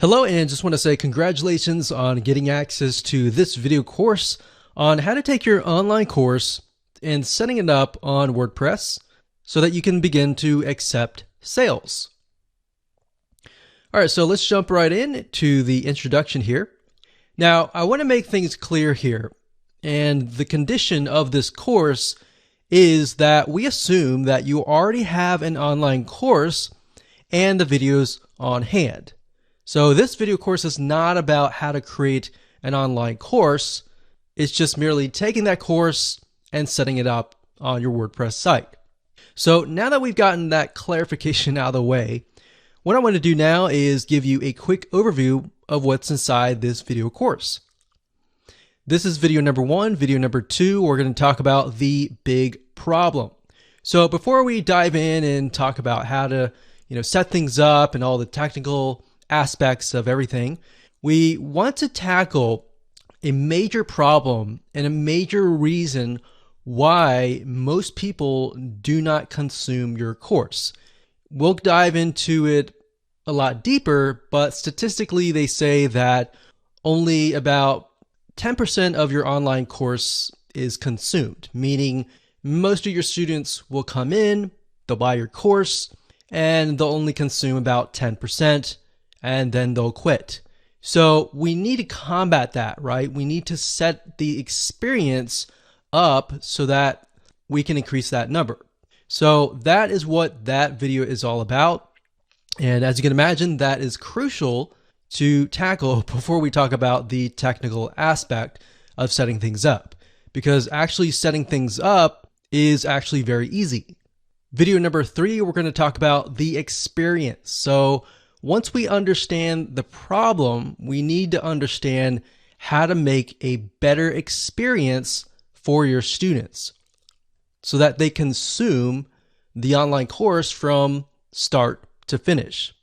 Hello, and just want to say congratulations on getting access to this video course on how to take your online course and setting it up on WordPress so that you can begin to accept sales. All right, so let's jump right in to the introduction here. Now, I want to make things clear here, and the condition of this course is that we assume that you already have an online course and the videos on hand. So this video course is not about how to create an online course. It's just merely taking that course and setting it up on your WordPress site. So now that we've gotten that clarification out of the way, what I want to do now is give you a quick overview of what's inside this video course. This is video number 1. Video number 2, we're going to talk about the big problem. So before we dive in and talk about how to, set things up and all the technical aspects of everything, we want to tackle a major problem and a major reason why most people do not consume your course. We'll dive into it a lot deeper, but statistically they say that only about 10% of your online course is consumed, meaning most of your students will come in, they'll buy your course, and they'll only consume about 10%, and then they'll quit. So we need to combat that, right? We need to set the experience up so that we can increase that number. So that is what that video is all about. And as you can imagine, that is crucial to tackle before we talk about the technical aspect of setting things up, because actually setting things up is actually very easy. Video number 3, we're going to talk about the experience. So once we understand the problem, we need to understand how to make a better experience for your students so that they consume the online course from start to finish.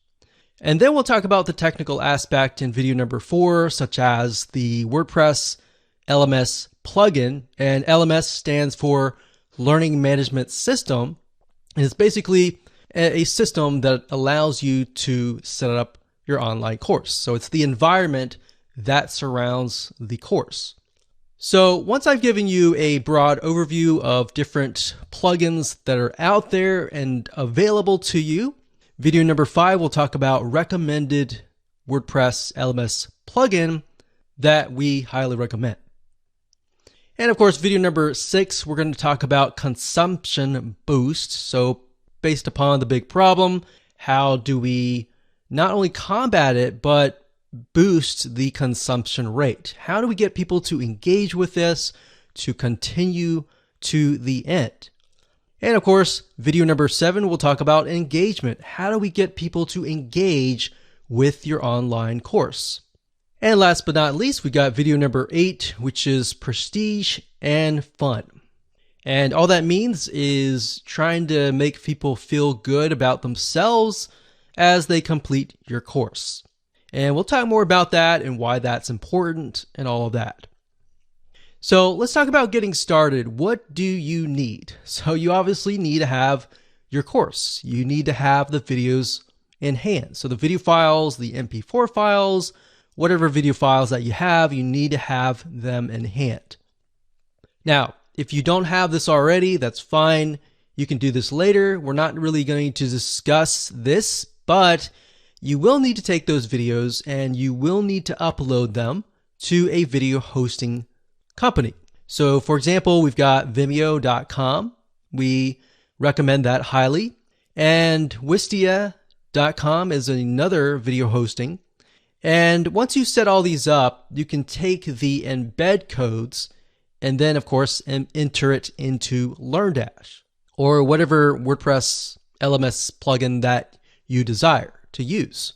And then we'll talk about the technical aspect in video number 4, such as the WordPress LMS plugin. And LMS stands for Learning Management System. And it's basically a system that allows you to set up your online course. So it's the environment that surrounds the course. So once I've given you a broad overview of different plugins that are out there and available to you, video number 5, we'll talk about recommended WordPress LMS plugin that we highly recommend. And of course, video number 6, we're going to talk about consumption boost. So based upon the big problem, how do we not only combat it, but boost the consumption rate? How do we get people to engage with this, to continue to the end? And of course, video number 7, we'll talk about engagement. How do we get people to engage with your online course? And last but not least, we got video number 8, which is prestige and fun. And all that means is trying to make people feel good about themselves as they complete your course. And we'll talk more about that and why that's important and all of that. So let's talk about getting started. What do you need? So you obviously need to have your course. You need to have the videos in hand. So the video files, the MP4 files, whatever video files that you have, you need to have them in hand. Now, if you don't have this already, that's fine. You can do this later. We're not really going to discuss this, but you will need to take those videos and you will need to upload them to a video hosting company. So for example, we've got Vimeo.com. We recommend that highly. And Wistia.com is another video hosting. And once you set all these up, you can take the embed codes and then, of course, enter it into LearnDash or whatever WordPress LMS plugin that you desire to use.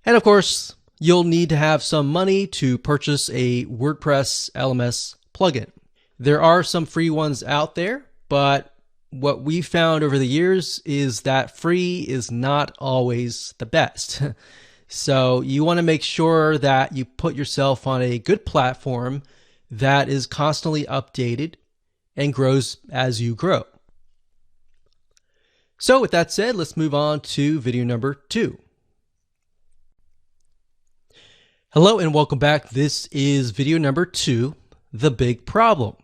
And of course, you'll need to have some money to purchase a WordPress LMS plugin. There are some free ones out there, but what we found over the years is that free is not always the best. So you want to make sure that you put yourself on a good platform that is constantly updated and grows as you grow. So with that said, let's move on to video number 2. Hello and welcome back. This is video number 2, the big problem.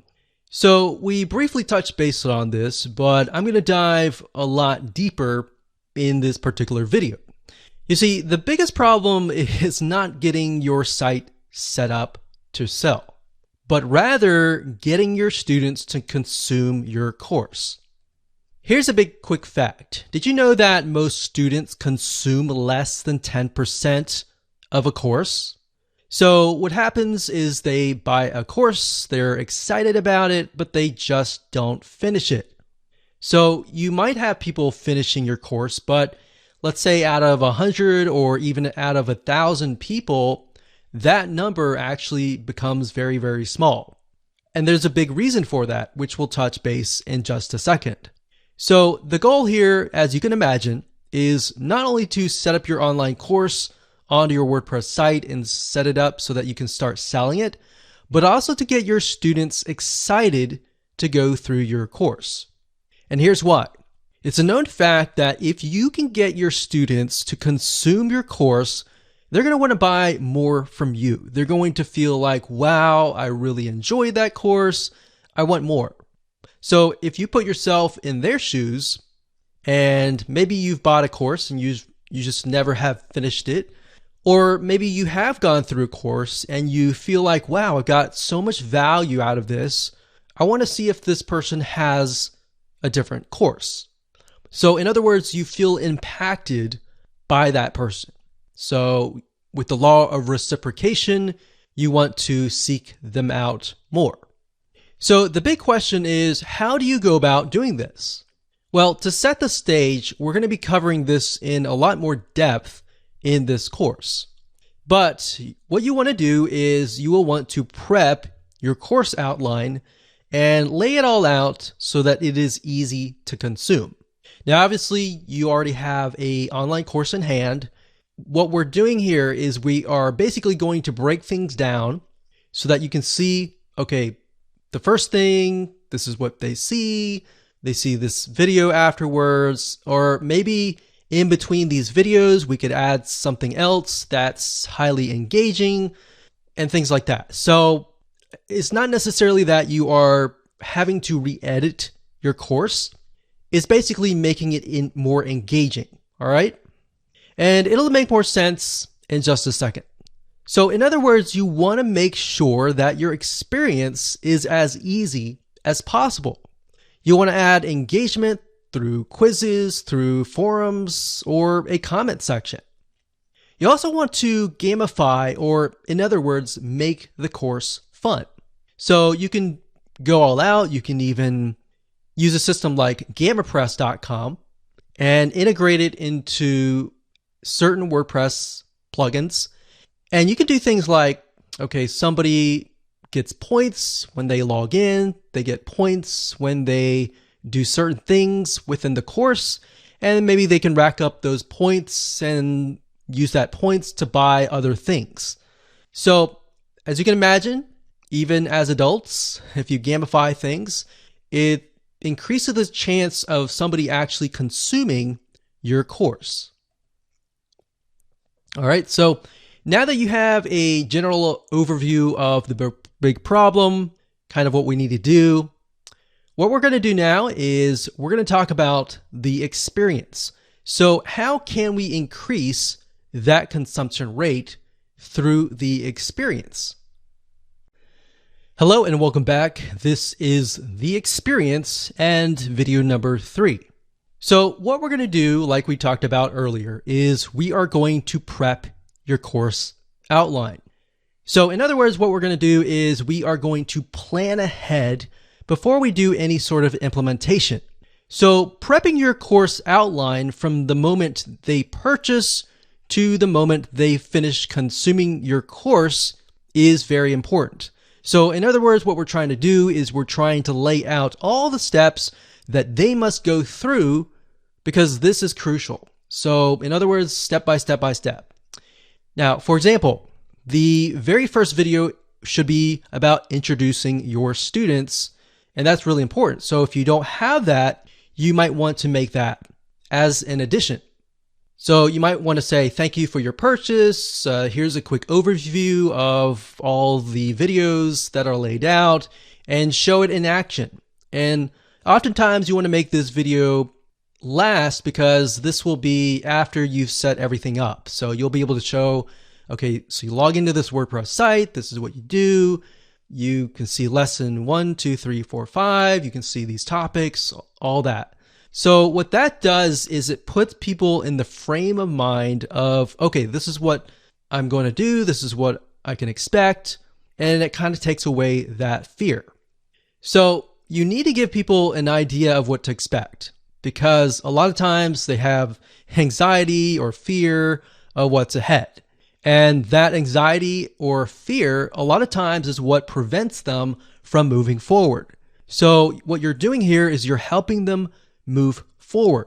So we briefly touched base on this, but I'm going to dive a lot deeper in this particular video. You see, the biggest problem is not getting your site set up to sell, but rather getting your students to consume your course. Here's a big quick fact. Did you know that most students consume less than 10% of a course? So what happens is they buy a course, they're excited about it, but they just don't finish it. So you might have people finishing your course, but let's say out of 100 or even out of 1,000 people, that number actually becomes very, very small. And there's a big reason for that, which we'll touch base in just a second. So the goal here, as you can imagine, is not only to set up your online course onto your WordPress site and set it up so that you can start selling it, but also to get your students excited to go through your course. And here's why. It's a known fact that if you can get your students to consume your course, they're going to want to buy more from you. They're going to feel like, wow, I really enjoyed that course. I want more. So if you put yourself in their shoes, and maybe you've bought a course and you just never have finished it, or maybe you have gone through a course and you feel like, wow, I got so much value out of this. I want to see if this person has a different course. So in other words, you feel impacted by that person. So with the law of reciprocation, you want to seek them out more. So the big question is, how do you go about doing this? Well, to set the stage, we're going to be covering this in a lot more depth in this course. But what you want to do is you will want to prep your course outline and lay it all out so that it is easy to consume. Now, obviously, you already have an online course in hand. What we're doing here is we are basically going to break things down so that you can see, okay, the first thing, this is what they see this video afterwards, or maybe in between these videos, we could add something else that's highly engaging and things like that. So it's not necessarily that you are having to re-edit your course. It's basically making it more engaging, all right? And it'll make more sense in just a second. So in other words, you want to make sure that your experience is as easy as possible. You want to add engagement through quizzes, through forums, or a comment section. You also want to gamify, or in other words, make the course fun. So you can go all out. You can even use a system like GammaPress.com and integrate it into certain WordPress plugins. And you can do things like, okay, somebody gets points when they log in, they get points when they do certain things within the course, and maybe they can rack up those points and use that points to buy other things. So as you can imagine, even as adults, if you gamify things, it increases the chance of somebody actually consuming your course. All right, so now that you have a general overview of the big problem, kind of what we need to do, what we're going to do now is we're going to talk about the experience. So how can we increase that consumption rate through the experience? Hello and welcome back. This is the experience and video number 3. So what we're going to do, like we talked about earlier, is we are going to prep your course outline. So in other words, what we're going to do is we are going to plan ahead before we do any sort of implementation. So prepping your course outline from the moment they purchase to the moment they finish consuming your course is very important. So in other words, what we're trying to do is we're trying to lay out all the steps that they must go through, because this is crucial. So in other words, step by step by step. Now, for example, the very first video should be about introducing your students, and that's really important. So if you don't have that, you might want to make that as an addition. So you might want to say, thank you for your purchase. Here's a quick overview of all the videos that are laid out, and show it in action. And oftentimes you want to make this video last because this will be after you've set everything up. So you'll be able to show, okay, so you log into this WordPress site. This is what you do. You can see lesson 1, 2, 3, 4, 5. You can see these topics, all that. So what that does is it puts people in the frame of mind of, okay, this is what I'm going to do. This is what I can expect. And it kind of takes away that fear. So you need to give people an idea of what to expect, because a lot of times they have anxiety or fear of what's ahead. And that anxiety or fear, a lot of times, is what prevents them from moving forward. So what you're doing here is you're helping them move forward.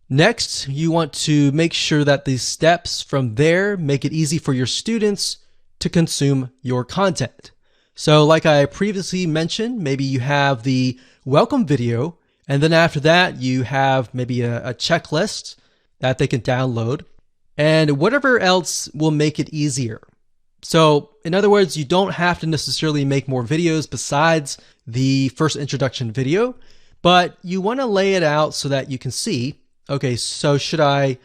Next, you want to make sure that these steps from there make it easy for your students to consume your content. So like I previously mentioned, maybe you have the welcome video, and then after that, you have maybe a checklist that they can download, and whatever else will make it easier. So in other words, you don't have to necessarily make more videos besides the first introduction video, but you want to lay it out so that you can see, okay, so should I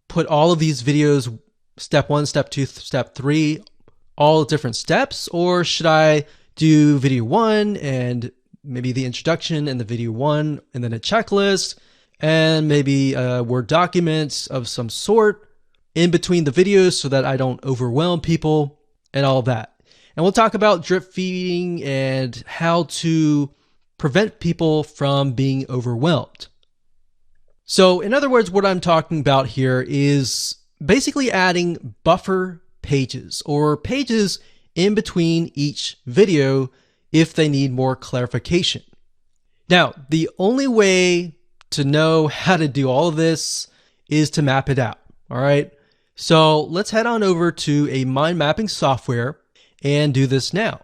put all of these videos, step 1, step 2, step 3, all different steps, or should I do video 1 and maybe the introduction and the video 1 and then a checklist and maybe a Word document of some sort in between the videos so that I don't overwhelm people and all that. And we'll talk about drip feeding and how to prevent people from being overwhelmed. So in other words, what I'm talking about here is basically adding buffer pages or pages in between each video if they need more clarification. Now, the only way to know how to do all of this is to map it out. All right. So let's head on over to a mind mapping software and do this now.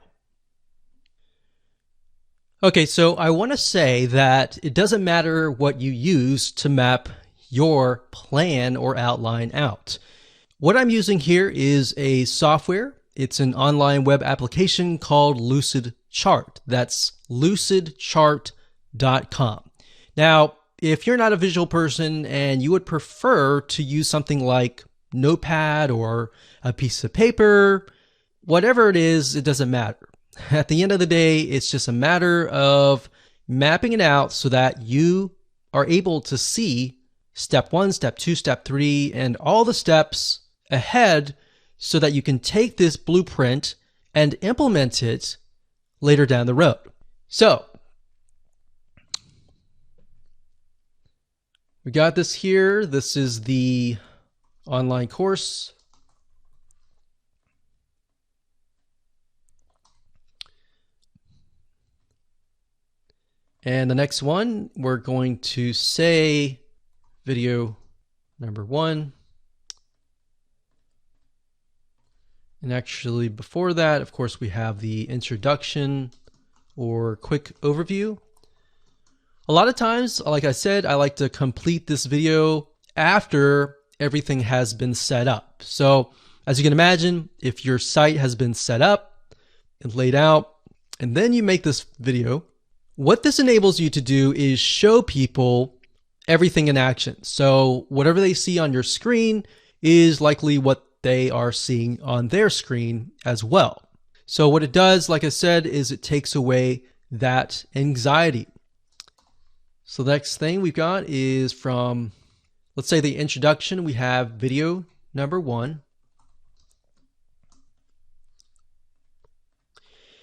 Okay, so I want to say that it doesn't matter what you use to map your plan or outline out. What I'm using here is a software. It's an online web application called Lucid Chart. That's lucidchart.com. Now, if you're not a visual person and you would prefer to use something like Notepad or a piece of paper, whatever it is, it doesn't matter. At the end of the day, it's just a matter of mapping it out so that you are able to see step 1, step 2, step 3, and all the steps ahead so that you can take this blueprint and implement it later down the road. So we got this here. This is the online course. And the next one, we're going to say video number 1. And actually before that, of course, we have the introduction or quick overview. A lot of times, like I said, I like to complete this video after everything has been set up. So as you can imagine, if your site has been set up and laid out, and then you make this video, what this enables you to do is show people everything in action. So whatever they see on your screen is likely what they are seeing on their screen as well. So what it does, like I said, is it takes away that anxiety. So the next thing we've got is from, let's say, the introduction. We have video number 1.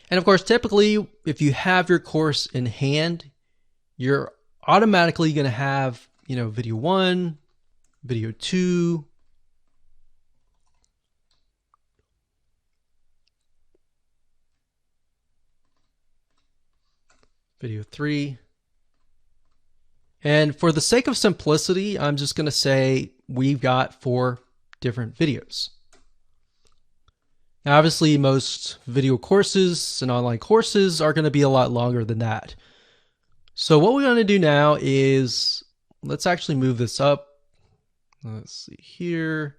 And of course, typically, if you have your course in hand, you're automatically going to have, video 1, video 2, video 3. And for the sake of simplicity, I'm just going to say we've got 4 different videos. Now, obviously, most video courses and online courses are going to be a lot longer than that. So what we're going to do now is, let's actually move this up Let's see here.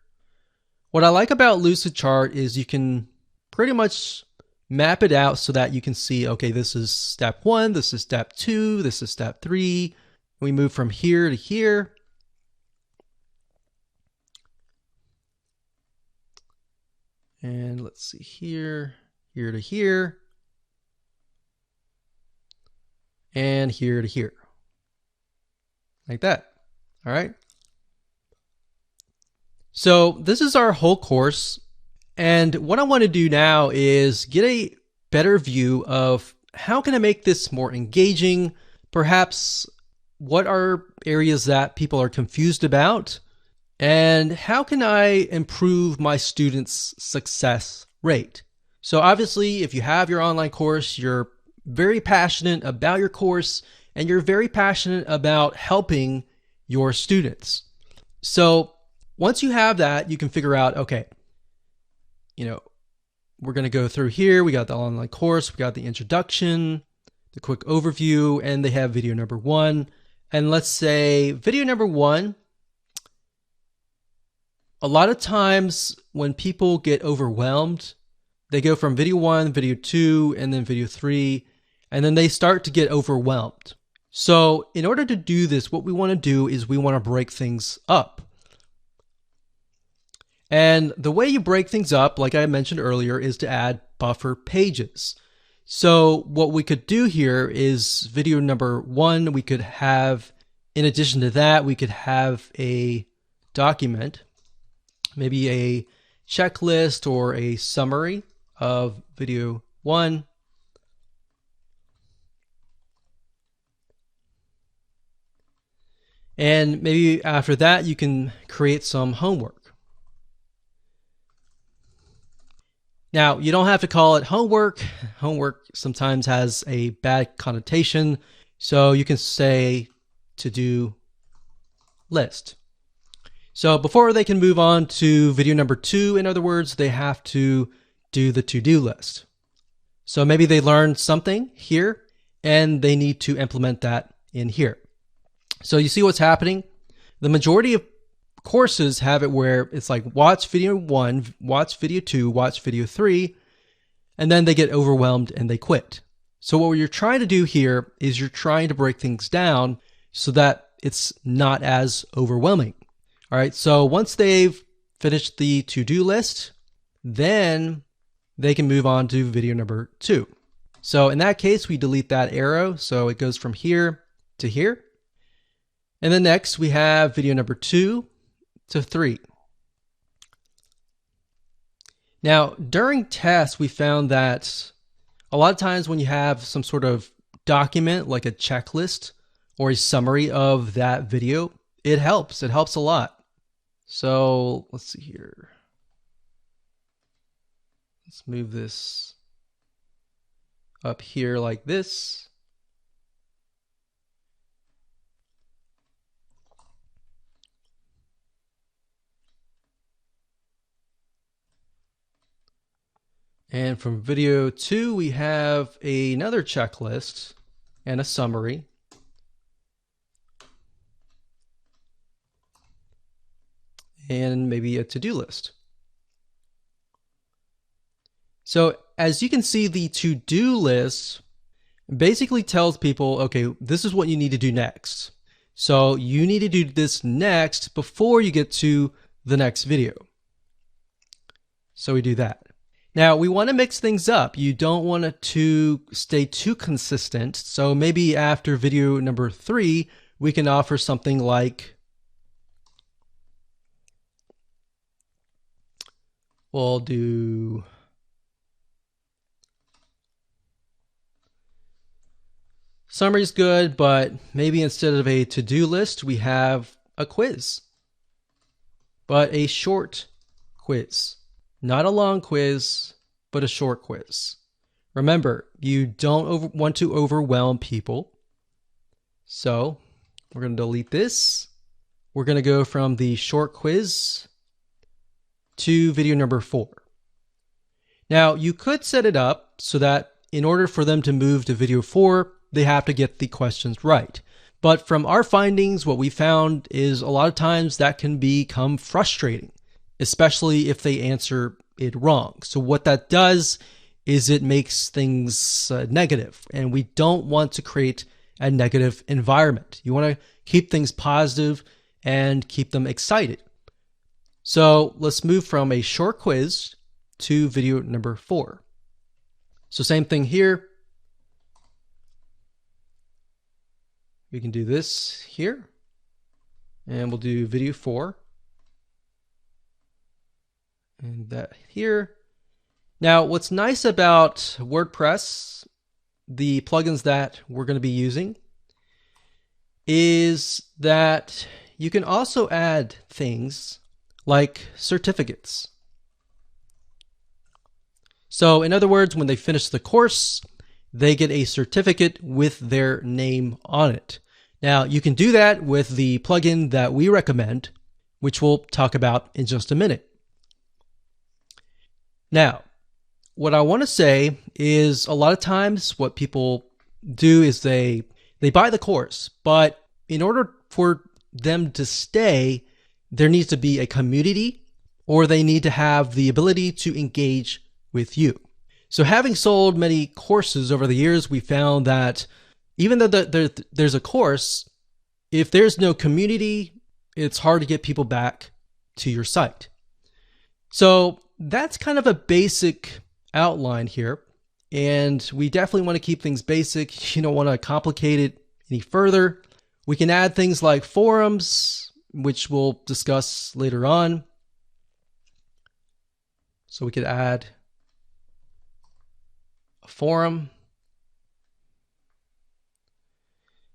What I like about Lucidchart is you can pretty much map it out so that you can see, okay, this is step 1, this is step 2, this is step 3. We move from here to here. And let's see here, here to here, and here to here. Like that. All right. So this is our whole course. And what I want to do now is get a better view of how can I make this more engaging? Perhaps what are areas that people are confused about? And how can I improve my students' success rate? So obviously, if you have your online course, you're very passionate about your course and you're very passionate about helping your students. So once you have that, you can figure out, okay, we're going to go through here. We got the online course, we got the introduction, the quick overview, and they have video number 1. And let's say video number 1, a lot of times when people get overwhelmed, they go from video 1, video 2, and then video 3, and then they start to get overwhelmed. So in order to do this, what we want to do is we want to break things up. And the way you break things up, like I mentioned earlier, is to add buffer pages. So what we could do here is video number 1, we could have, in addition to that, we could have a document, maybe a checklist or a summary of video 1. And maybe after that, you can create some homework. Now, you don't have to call it homework. Homework sometimes has a bad connotation. So you can say to-do list. So before they can move on to video number 2, in other words, they have to do the to-do list. So maybe they learned something here and they need to implement that in here. So you see what's happening? The majority of courses have it where it's like watch video 1, watch video 2, watch video 3, and then they get overwhelmed and they quit. So what you're trying to do here is you're trying to break things down so that it's not as overwhelming. All right, so once they've finished the to-do list, then they can move on to video number 2. So in that case, we delete that arrow. So it goes from here to here. And then next we have video number 2 to 3. Now, during tests, we found that a lot of times when you have some sort of document like a checklist or a summary of that video, it helps. It helps a lot. So let's see here. Let's move this up here like this. And from video 2, we have another checklist and a summary. And maybe a to-do list. So as you can see, the to-do list basically tells people, okay, this is what you need to do next. So you need to do this next before you get to the next video. So we do that. Now we want to mix things up. You don't want it to stay too consistent. So maybe after video number 3, we can offer something like, we'll do summary's good, but maybe instead of a to-do list, we have a quiz, but a short quiz, not a long quiz, but a short quiz. Remember, you don't want to overwhelm people. So we're going to delete this. We're going to go from the short quiz to video number 4. Now you could set it up so that in order for them to move to video 4, they have to get the questions right. But from our findings, what we found is a lot of times that can become frustrating, especially if they answer it wrong. So what that does is it makes things negative, and we don't want to create a negative environment. You want to keep things positive and keep them excited. So let's move from a short quiz to video number 4. So same thing here. We can do this here, and we'll do video 4. And that here. Now, what's nice about WordPress, the plugins that we're going to be using, is that you can also add things like certificates. So in other words, when they finish the course, they get a certificate with their name on it. Now, you can do that with the plugin that we recommend, which we'll talk about in just a minute. Now, what I want to say is a lot of times what people do is they buy the course, but in order for them to stay, there needs to be a community, or they need to have the ability to engage with you. So having sold many courses over the years, we found that even though there's a course, if there's no community, it's hard to get people back to your site. So that's kind of a basic outline here, and we definitely want to keep things basic. You don't want to complicate it any further. We can add things like forums, which we'll discuss later on. So we could add a forum,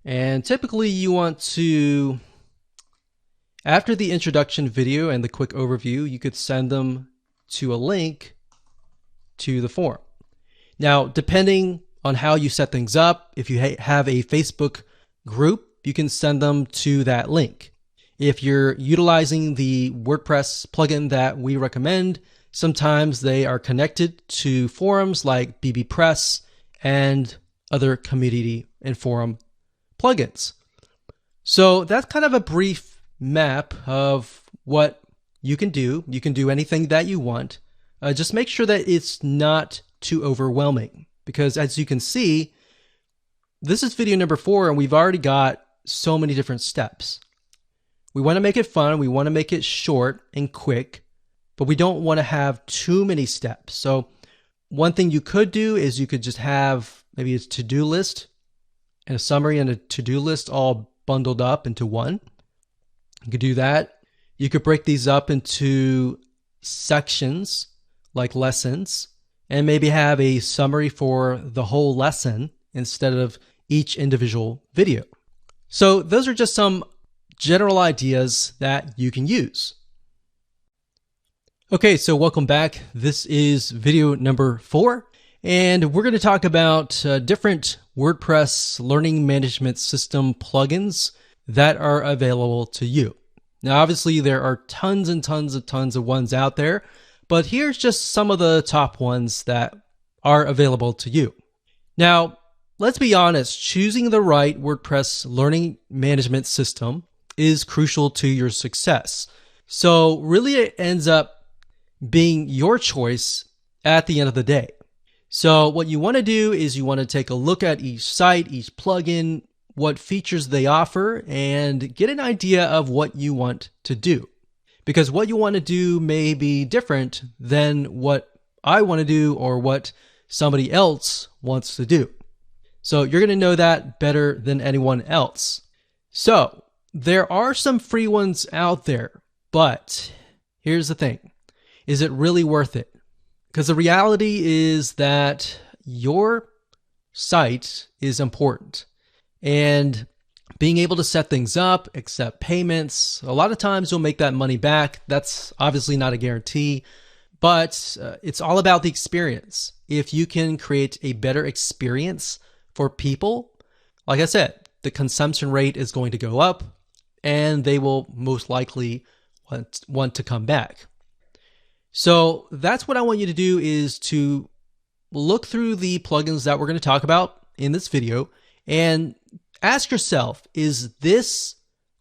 and typically you want to, after the introduction video and the quick overview, you could send them to a link to the forum. Now, depending on how you set things up, if you have a Facebook group, you can send them to that link. If you're utilizing the WordPress plugin that we recommend, sometimes they are connected to forums like bbPress and other community and forum plugins. So that's kind of a brief map of what you can do. You can do anything that you want. Just make sure that it's not too overwhelming, because as you can see, this is video number 4 and we've already got so many different steps. We want to make it fun. We want to make it short and quick, but we don't want to have too many steps. So one thing you could do is you could just have maybe a to-do list and a summary and a to-do list all bundled up into one. You could do that. You could break these up into sections like lessons, and maybe have a summary for the whole lesson instead of each individual video. So those are just some general ideas that you can use. Okay, so welcome back. This is video number 4, and we're going to talk about different WordPress learning management system plugins that are available to you. Now, obviously, there are tons and tons of ones out there, but here's just some of the top ones that are available to you. Now, let's be honest, choosing the right WordPress learning management system is crucial to your success. So really it ends up being your choice at the end of the day. So what you want to do is you want to take a look at each site, each plugin, what features they offer, and get an idea of what you want to do. Because what you want to do may be different than what I want to do or what somebody else wants to do. So you're going to know that better than anyone else. So there are some free ones out there, but here's the thing. Is it really worth it? Because the reality is that your site is important. And being able to set things up, accept payments, a lot of times you'll make that money back. That's obviously not a guarantee, but it's all about the experience. If you can create a better experience for people, like I said, the consumption rate is going to go up and they will most likely want to come back. So that's what I want you to do, is to look through the plugins that we're going to talk about in this video and ask yourself, is this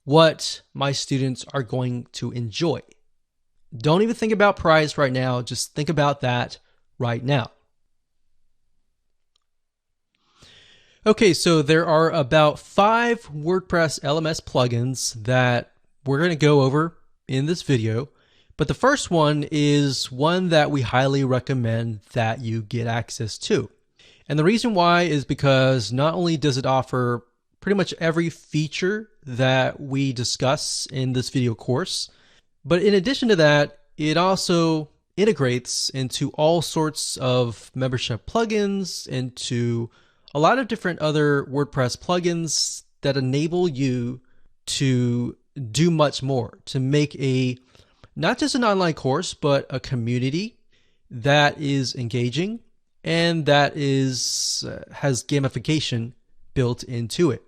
what my students are going to enjoy? Don't even think about price right now. Just think about that right now. Okay, so there are about 5 WordPress LMS plugins that we're going to go over in this video. But the first one is one that we highly recommend that you get access to. And the reason why is because not only does it offer pretty much every feature that we discuss in this video course, but in addition to that, it also integrates into all sorts of membership plugins, into a lot of different other WordPress plugins that enable you to do much more, to make not just an online course, but a community that is engaging and that has gamification built into it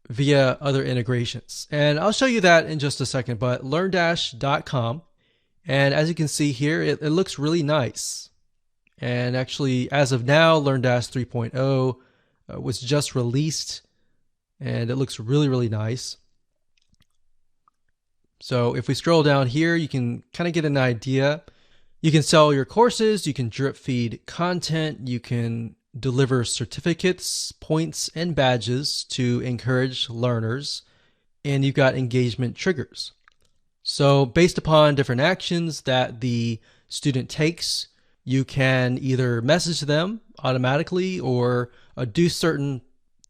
via other integrations. And I'll show you that in just a second, but LearnDash.com. And as you can see here, it looks really nice. And actually, as of now, LearnDash 3.0 was just released, and it looks really, really nice. So if we scroll down here, you can kind of get an idea. You can sell your courses, you can drip feed content, you can deliver certificates, points, and badges to encourage learners, and you've got engagement triggers. So based upon different actions that the student takes, you can either message them automatically or do certain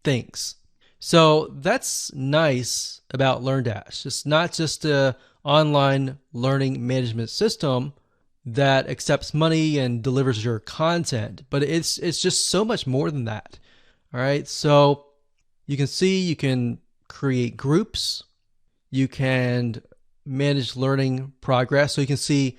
things. So that's nice about LearnDash. It's not just an online learning management system that accepts money and delivers your content, but it's just so much more than that. All right, so you can see you can create groups, you can manage learning progress, so you can see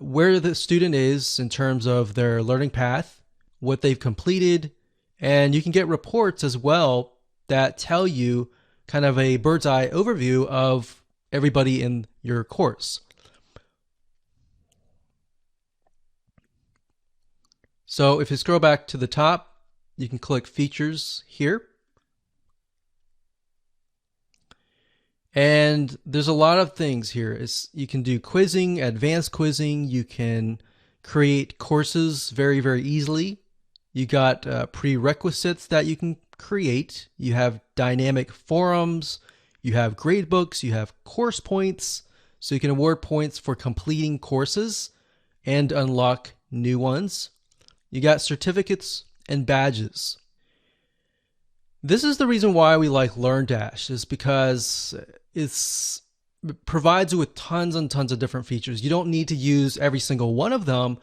where the student is in terms of their learning path, what they've completed, and you can get reports as well that tell you kind of a bird's eye overview of everybody in your course. So if you scroll back to the top, you can click Features here. And there's a lot of things here. You can do quizzing, advanced quizzing. You can create courses very, very easily. You got prerequisites that you can create. You have dynamic forums. You have gradebooks. You have course points. So you can award points for completing courses and unlock new ones. You got certificates and badges. This is the reason why we like LearnDash, is because it provides you with tons and tons of different features. You don't need to use every single one of them,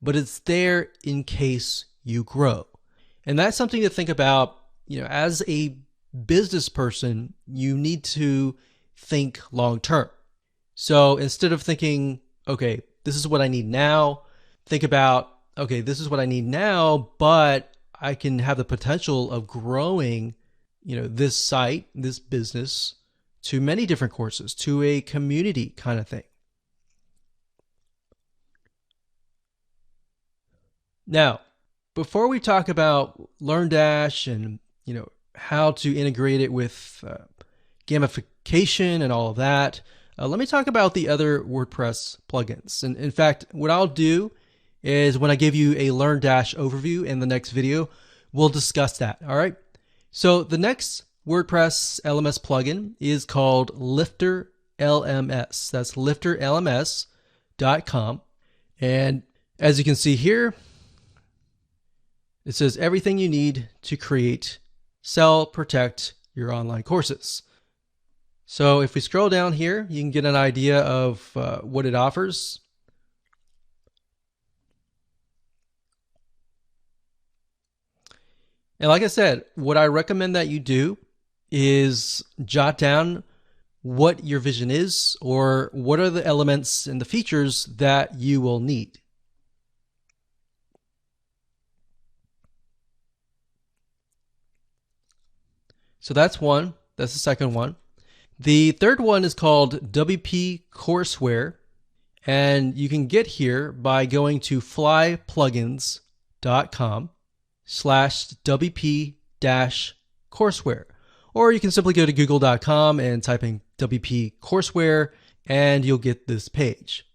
but it's there in case you grow. And that's something to think about. As a business person, you need to think long term. So instead of thinking, okay, this is what I need now, think about, okay, this is what I need now, but I can have the potential of growing, this site, this business, to many different courses, to a community kind of thing. Now, before we talk about LearnDash and how to integrate it with gamification and all of that, let me talk about the other WordPress plugins. And in fact, what I'll do is when I give you a LearnDash overview in the next video, we'll discuss that. All right. So the next WordPress LMS plugin is called Lifter LMS. That's lifterlms.com. And as you can see here, it says everything you need to create, sell, protect your online courses. So if we scroll down here, you can get an idea of what it offers. And like I said, what I recommend that you do is jot down what your vision is, or what are the elements and the features that you will need. So that's one. That's the second one. The third one is called WP Courseware, and you can get here by going to flyplugins.com/WP-courseware. or you can simply go to google.com and type in WP Courseware and you'll get this page.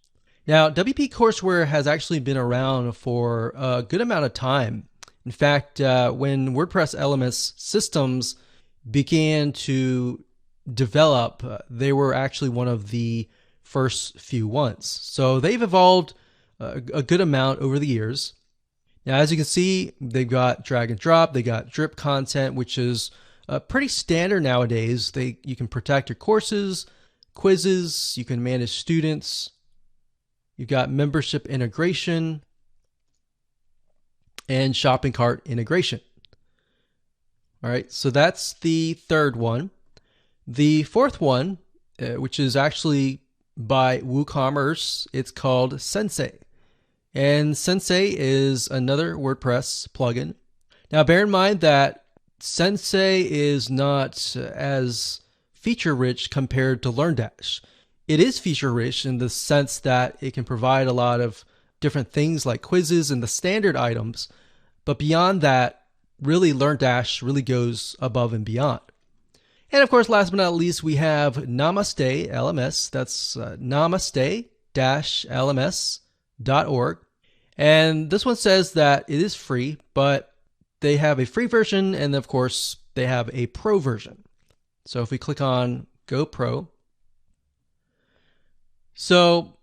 Now, WP Courseware has actually been around for a good amount of time. In fact, when WordPress LMS systems began to develop, they were actually one of the first few ones. So they've evolved a good amount over the years. Now, as you can see, they've got drag and drop, they got drip content, which is pretty standard nowadays. You can protect your courses, quizzes, you can manage students, you've got membership integration, and shopping cart integration. All right, so that's the third one. The fourth one, which is actually by WooCommerce, it's called Sensei. And Sensei is another WordPress plugin. Now, bear in mind that Sensei is not as feature-rich compared to LearnDash. It is feature-rich in the sense that it can provide a lot of different things like quizzes and the standard items. But beyond that, really, LearnDash really goes above and beyond. And of course, last but not least, we have Namaste LMS. That's namaste-lms.org. And this one says that it is free, but they have a free version, and of course, they have a pro version. So if we click on Go Pro, so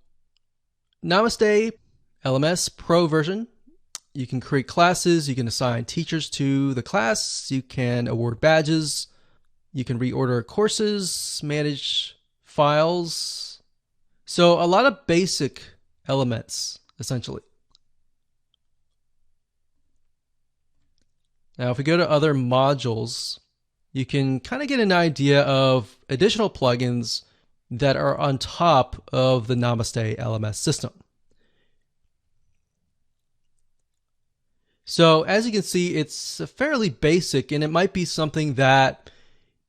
Namaste LMS Pro version, you can create classes, you can assign teachers to the class, you can award badges, you can reorder courses, manage files. So a lot of basic elements, essentially. Now, if we go to other modules, you can kind of get an idea of additional plugins that are on top of the Namaste LMS system. So as you can see, it's fairly basic, and it might be something that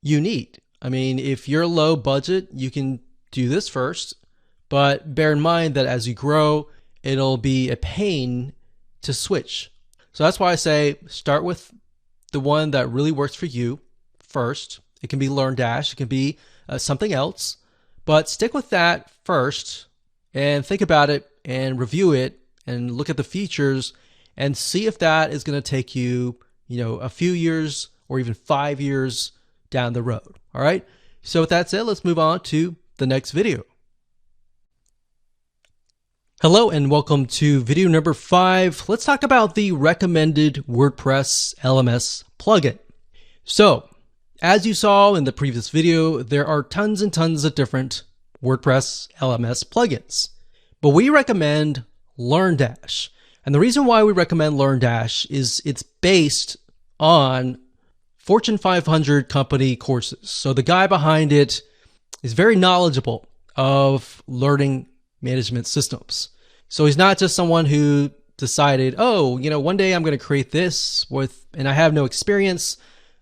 you need. I mean, if you're low budget, you can do this first, but bear in mind that as you grow, it'll be a pain to switch. So that's why I say start with the one that really works for you first. It can be LearnDash, it can be something else, but stick with that first and think about it and review it and look at the features and see if that is going to take you, a few years or even 5 years down the road. All right. So with that said, let's move on to the next video. Hello and welcome to video number 5. Let's talk about the recommended WordPress LMS plugin. So as you saw in the previous video, there are tons and tons of different WordPress LMS plugins, but we recommend LearnDash. And the reason why we recommend LearnDash is it's based on Fortune 500 company courses. So the guy behind it is very knowledgeable of learning management systems. So he's not just someone who decided, one day I'm going to create this and I have no experience.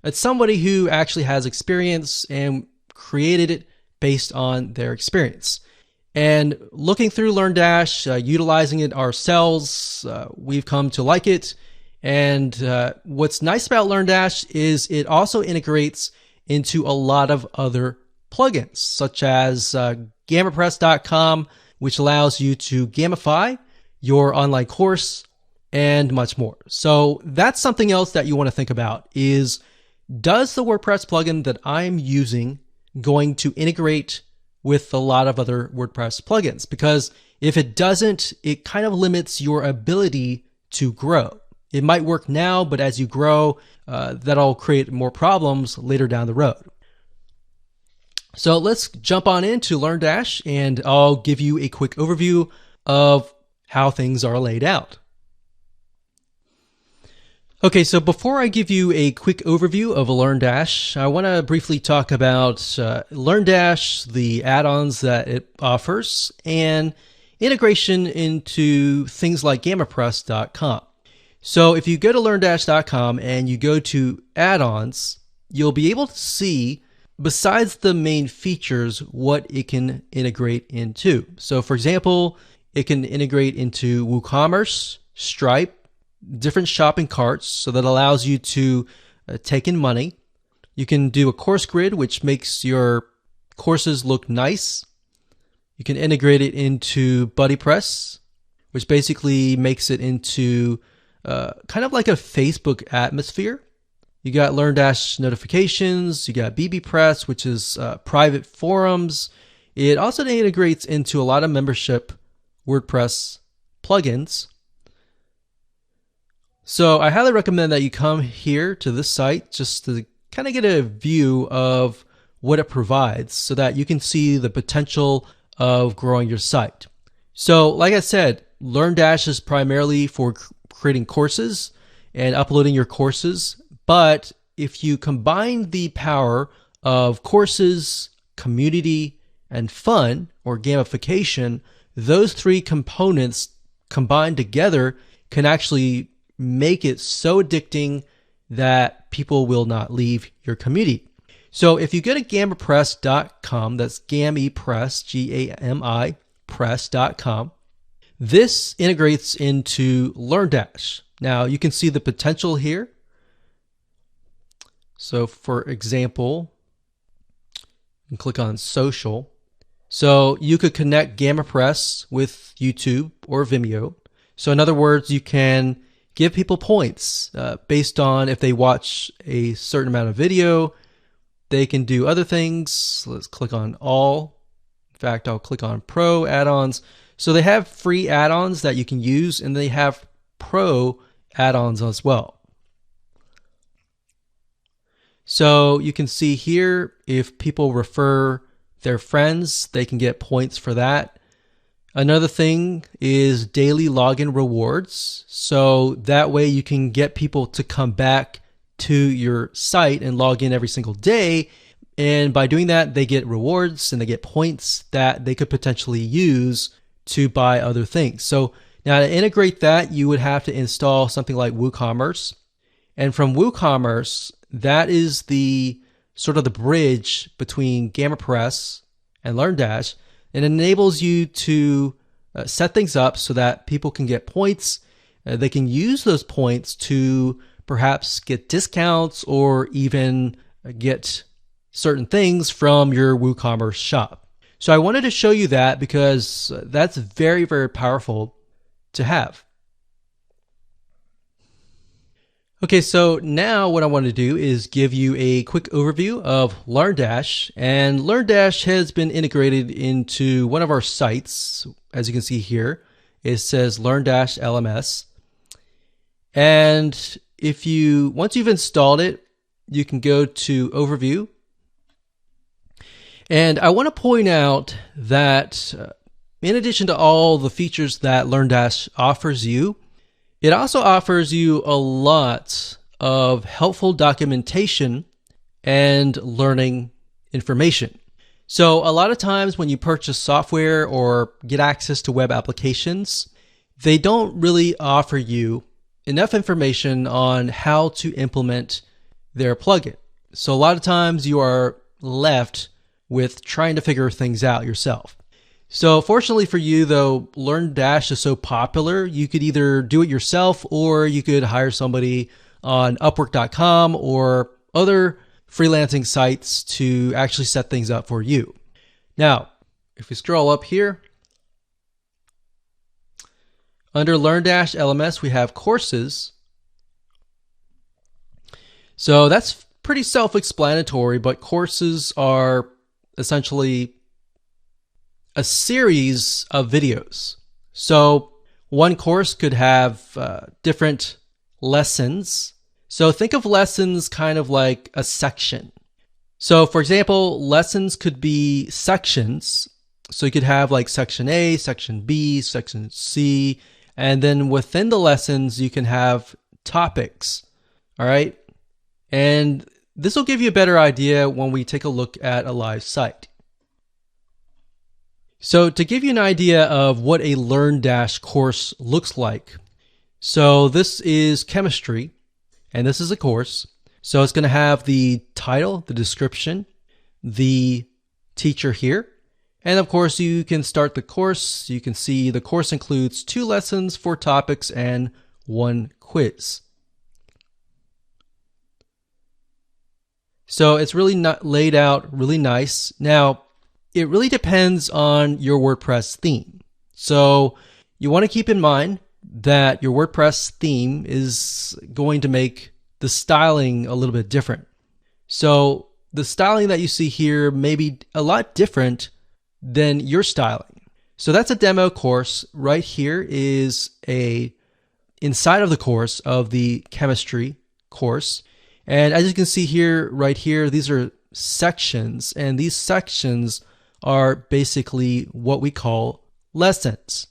It's somebody who actually has experience and created it based on their experience. And looking through LearnDash, utilizing it ourselves, we've come to like it. And what's nice about LearnDash is it also integrates into a lot of other plugins, such as GammaPress.com, which allows you to gamify your online course and much more. So that's something else that you want to think about is, does the WordPress plugin that I'm using going to integrate with a lot of other WordPress plugins? Because if it doesn't, it kind of limits your ability to grow. It might work now, but as you grow, that'll create more problems later down the road. So let's jump on into LearnDash and I'll give you a quick overview of how things are laid out. Okay, so before I give you a quick overview of LearnDash, I want to briefly talk about LearnDash, the add-ons that it offers, and integration into things like GammaPress.com. So if you go to LearnDash.com and you go to add-ons, you'll be able to see, besides the main features, what it can integrate into. So for example, it can integrate into WooCommerce, Stripe, different shopping carts, so that allows you to take in money. You can do a course grid, which makes your courses look nice. You can integrate it into BuddyPress, which basically makes it into kind of like a Facebook atmosphere. You got LearnDash notifications. You got BBPress, which is private forums. It also integrates into a lot of membership WordPress plugins. So I highly recommend that you come here to this site just to kind of get a view of what it provides so that you can see the potential of growing your site. So like I said, LearnDash is primarily for creating courses and uploading your courses. But if you combine the power of courses, community, and fun or gamification, those three components combined together can actually make it so addicting that people will not leave your community. So if you go to gamipress.com, that's GamiPress, G-A-M-I, press.com, this integrates into LearnDash. Now you can see the potential here. So for example, you can click on social. So you could connect GamiPress with YouTube or Vimeo. So in other words, you can give people points based on if they watch a certain amount of video. They can do other things. Let's click on all. In fact, I'll click on pro add-ons. So they have free add-ons that you can use, and they have pro add-ons as well. So you can see here, if people refer their friends, they can get points for that. Another thing is daily login rewards. So that way you can get people to come back to your site and log in every single day. And by doing that, they get rewards and they get points that they could potentially use to buy other things. So now to integrate that, you would have to install something like WooCommerce. And from WooCommerce, that is the sort of the bridge between GamiPress and LearnDash. It enables you to set things up so that people can get points. They can use those points to perhaps get discounts or even get certain things from your WooCommerce shop. So I wanted to show you that because that's very, very powerful to have. Okay, so now what I want to do is give you a quick overview of LearnDash. And LearnDash has been integrated into one of our sites. As you can see here, it says LearnDash LMS. And once you've installed it, you can go to Overview. And I want to point out that in addition to all the features that LearnDash offers you, it also offers you a lot of helpful documentation and learning information. So a lot of times when you purchase software or get access to web applications, they don't really offer you enough information on how to implement their plugin. So a lot of times you are left with trying to figure things out yourself. So fortunately for you though, LearnDash is so popular, you could either do it yourself or you could hire somebody on Upwork.com or other freelancing sites to actually set things up for you. Now, if we scroll up here, under LearnDash LMS, we have courses. So that's pretty self-explanatory, but courses are essentially a series of videos. So one course could have different lessons. So think of lessons kind of like a section. So for example, lessons could be sections. So you could have like section A, section B, section C, and then within the lessons, you can have topics. All right. And this will give you a better idea when we take a look at a live site. So to give you an idea of what a LearnDash course looks like, so this is chemistry, and this is a course. So it's going to have the title, the description, the teacher here, and of course you can start the course. You can see the course includes 2 lessons, 4 topics, and 1 quiz. So it's really not laid out really nice. Now, it really depends on your WordPress theme. So you want to keep in mind that your WordPress theme is going to make the styling a little bit different. So the styling that you see here may be a lot different than your styling. So that's a demo course. Right here is inside of the course of the chemistry course. And as you can see here, right here, these are sections, and these sections are basically what we call lessons.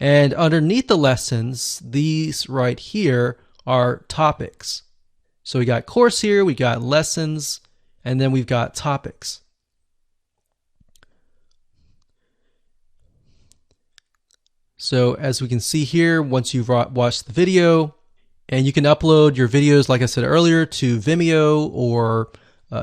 And underneath the lessons, these right here are topics. So we got course here, we got lessons, and then we've got topics. So as we can see here, once you've watched the video, and you can upload your videos, like I said earlier, to Vimeo or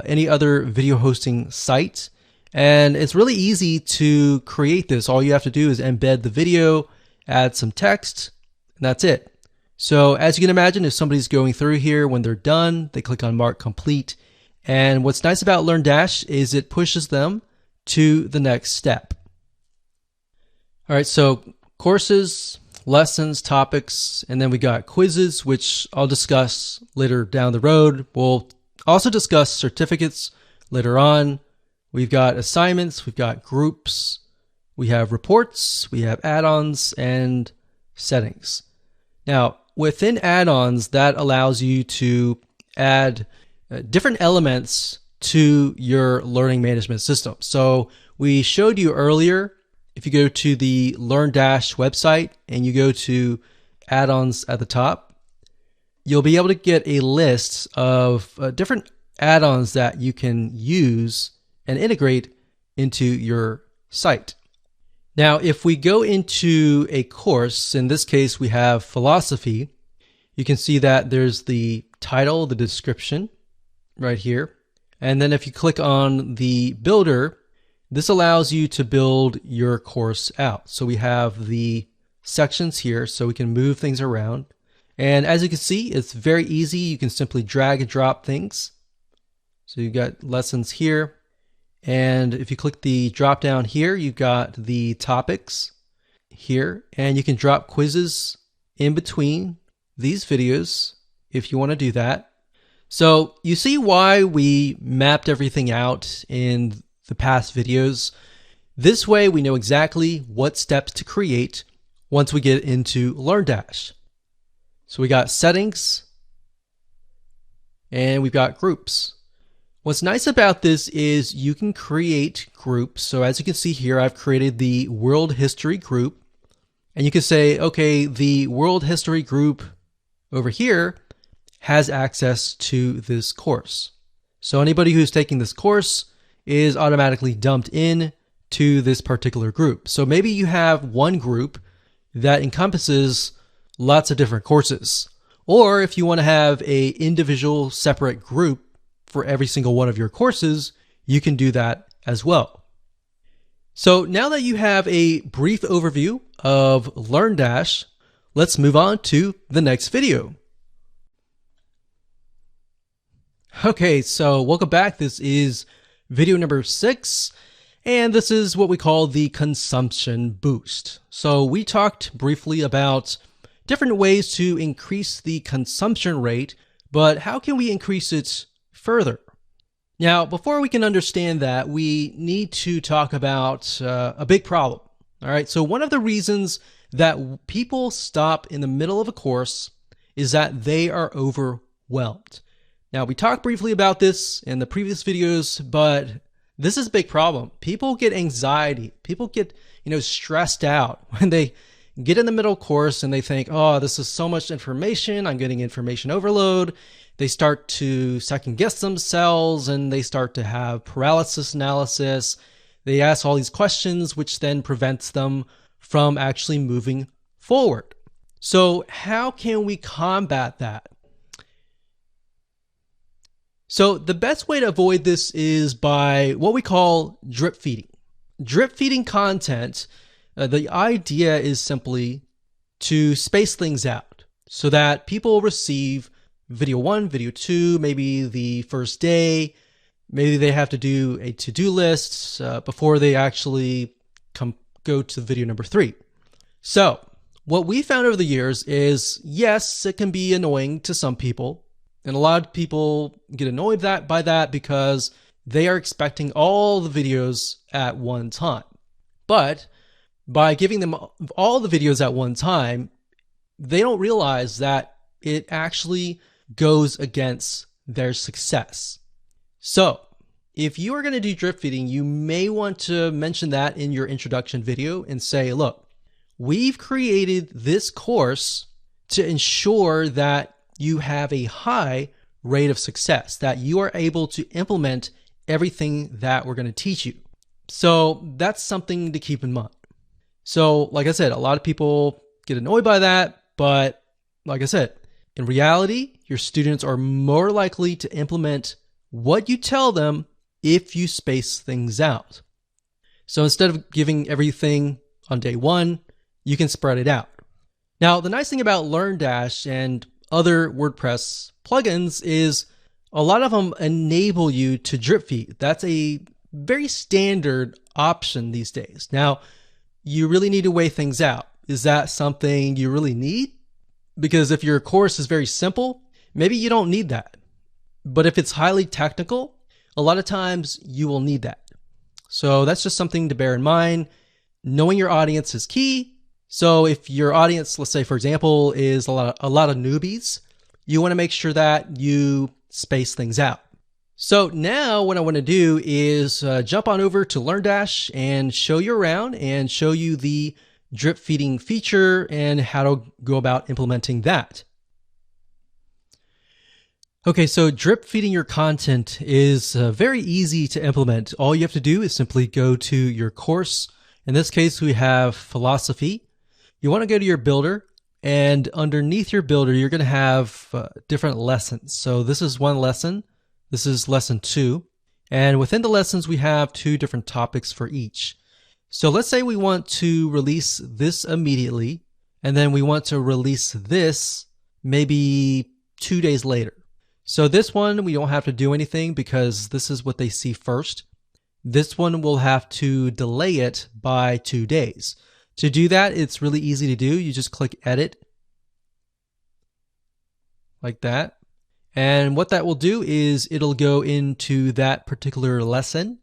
any other video hosting site. And it's really easy to create this. All you have to do is embed the video, add some text, and that's it. So as you can imagine, if somebody's going through here, when they're done, they click on Mark Complete. And what's nice about LearnDash is it pushes them to the next step. All right, so courses, lessons, topics, and then we got quizzes, which I'll discuss later down the road. We'll also discuss certificates later on. We've got assignments, we've got groups, we have reports, we have add-ons, and settings. Now, within add-ons, that allows you to add different elements to your learning management system. So we showed you earlier, if you go to the LearnDash website and you go to add-ons at the top, you'll be able to get a list of different add-ons that you can use and integrate into your site. Now, if we go into a course, in this case, we have philosophy, you can see that there's the title, the description right here. And then if you click on the builder, this allows you to build your course out. So we have the sections here so we can move things around. And as you can see, it's very easy. You can simply drag and drop things. So you've got lessons here. And if you click the drop down here, you've got the topics here. And you can drop quizzes in between these videos if you want to do that. So you see why we mapped everything out in the past videos. This way we know exactly what steps to create once we get into LearnDash. So we got settings and we've got groups. What's nice about this is you can create groups. So as you can see here, I've created the world history group, and you can say, okay, the world history group over here has access to this course. So anybody who's taking this course is automatically dumped in to this particular group. So maybe you have one group that encompasses lots of different courses. Or if you want to have an individual separate group for every single one of your courses, you can do that as well. So now that you have a brief overview of LearnDash, let's move on to the next video. Okay, so welcome back. This is video number 6, and this is what we call the consumption boost. So we talked briefly about different ways to increase the consumption rate, but how can we increase it further? Now, before we can understand that, we need to talk about a big problem. All right, so one of the reasons that people stop in the middle of a course is that they are overwhelmed. Now, we talked briefly about this in the previous videos, but this is a big problem. People get anxiety. People get, stressed out when they get in the middle course and they think, oh, this is so much information. I'm getting information overload. They start to second guess themselves and they start to have paralysis analysis. They ask all these questions, which then prevents them from actually moving forward. So how can we combat that? So the best way to avoid this is by what we call drip feeding. Drip feeding content, the idea is simply to space things out so that people receive video 1, video 2, maybe the first day, Maybe they have to do a to-do list before they actually go to video number 3. So what we found over the years is, yes, it can be annoying to some people. And a lot of people get annoyed by that because they are expecting all the videos at one time. But by giving them all the videos at one time, they don't realize that it actually goes against their success. So if you are going to do drip feeding, you may want to mention that in your introduction video and say, look, we've created this course to ensure that you have a high rate of success, that you are able to implement everything that we're going to teach you. So that's something to keep in mind. So like I said, a lot of people get annoyed by that, but like I said, in reality, your students are more likely to implement what you tell them if you space things out. So instead of giving everything on day 1, you can spread it out. Now, the nice thing about LearnDash and other WordPress plugins is a lot of them enable you to drip feed. That's a very standard option these days. Now, you really need to weigh things out. Is that something you really need? Because if your course is very simple, maybe you don't need that. But if it's highly technical, a lot of times you will need that. So that's just something to bear in mind. Knowing your audience is key. So if your audience, let's say for example, is a lot of newbies, you want to make sure that you space things out. So now what I want to do is jump on over to LearnDash and show you around and show you the drip feeding feature and how to go about implementing that. Okay, so drip feeding your content is very easy to implement. All you have to do is simply go to your course. In this case, we have philosophy. You want to go to your builder, and underneath your builder, you're going to have different lessons. So this is one lesson. This is lesson 2. And within the lessons, we have 2 different topics for each. So let's say we want to release this immediately, and then we want to release this maybe 2 days later. So this one, we don't have to do anything because this is what they see first. This one will have to delay it by 2 days. To do that, it's really easy to do. You just click edit like that. And what that will do is it'll go into that particular lesson.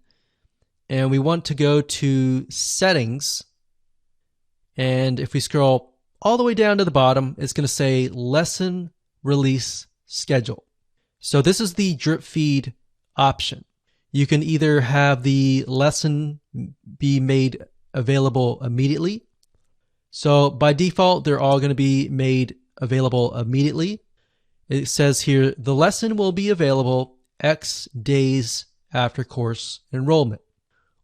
And we want to go to settings. And if we scroll all the way down to the bottom, it's going to say lesson release schedule. So this is the drip feed option. You can either have the lesson be made available immediately. So by default, they're all going to be made available immediately. It says here, the lesson will be available X days after course enrollment,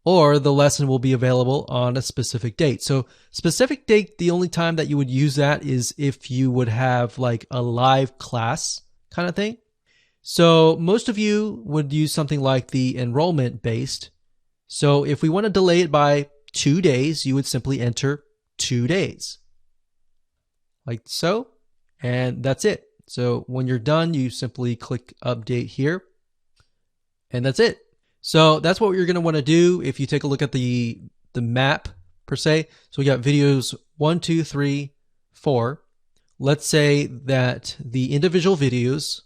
or the lesson will be available on a specific date. So specific date, the only time that you would use that is if you would have like a live class kind of thing. So most of you would use something like the enrollment based. So if we want to delay it by 2 days, you would simply enter 2 days like so, and that's it. So when you're done, you simply click update here, and that's it. So that's what you're going to want to do if you take a look at the map per se. So we got videos 1, 2, 3, 4. Let's say that the individual videos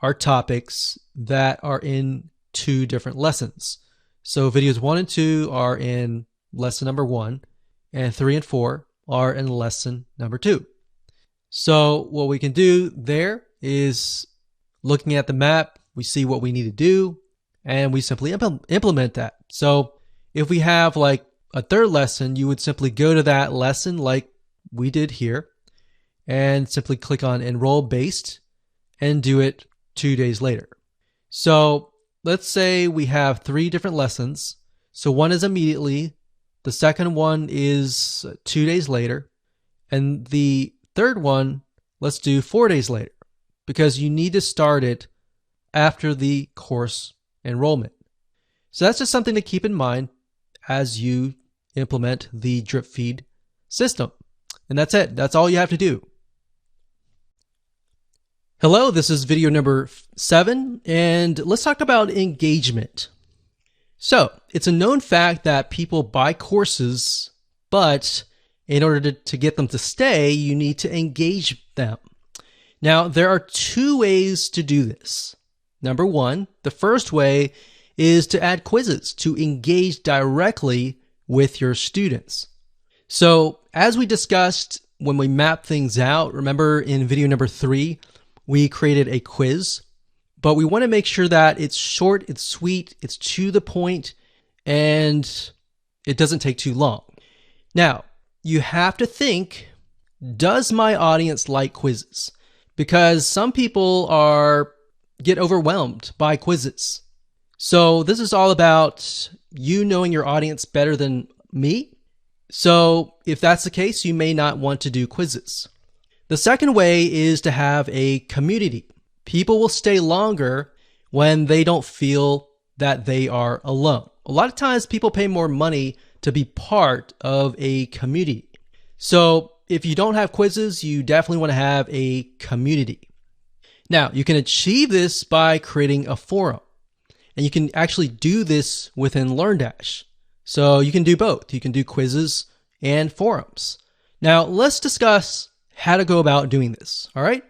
are topics that are in 2 different lessons. So videos 1 and 2 are in lesson number 1, and 3 and 4 are in lesson number 2. So what we can do there is, looking at the map, we see what we need to do, and we simply implement that. So if we have like a 3rd lesson, you would simply go to that lesson like we did here, and simply click on enroll based and do it 2 days later. So let's say we have 3 different lessons. So one is immediately, the second one is 2 days later, and the 3rd one, let's do 4 days later, because you need to start it after the course enrollment. So that's just something to keep in mind as you implement the drip feed system. And that's it. That's all you have to do. Hello, this is video number 7, and let's talk about engagement. So, it's a known fact that people buy courses, but in order to get them to stay, you need to engage them. Now, there are 2 ways to do this. Number 1, the first way is to add quizzes to engage directly with your students. So, as we discussed when we mapped things out, remember in video number 3, we created a quiz, but we want to make sure that it's short, it's sweet, it's to the point, and it doesn't take too long. Now, you have to think, does my audience like quizzes? Because some people get overwhelmed by quizzes. So this is all about you knowing your audience better than me. So if that's the case, you may not want to do quizzes. The second way is to have a community. People will stay longer when they don't feel that they are alone. A lot of times people pay more money to be part of a community. So if you don't have quizzes, you definitely want to have a community. Now, you can achieve this by creating a forum. And you can actually do this within LearnDash. So you can do both. You can do quizzes and forums. Now, let's discuss how to go about doing this, all right?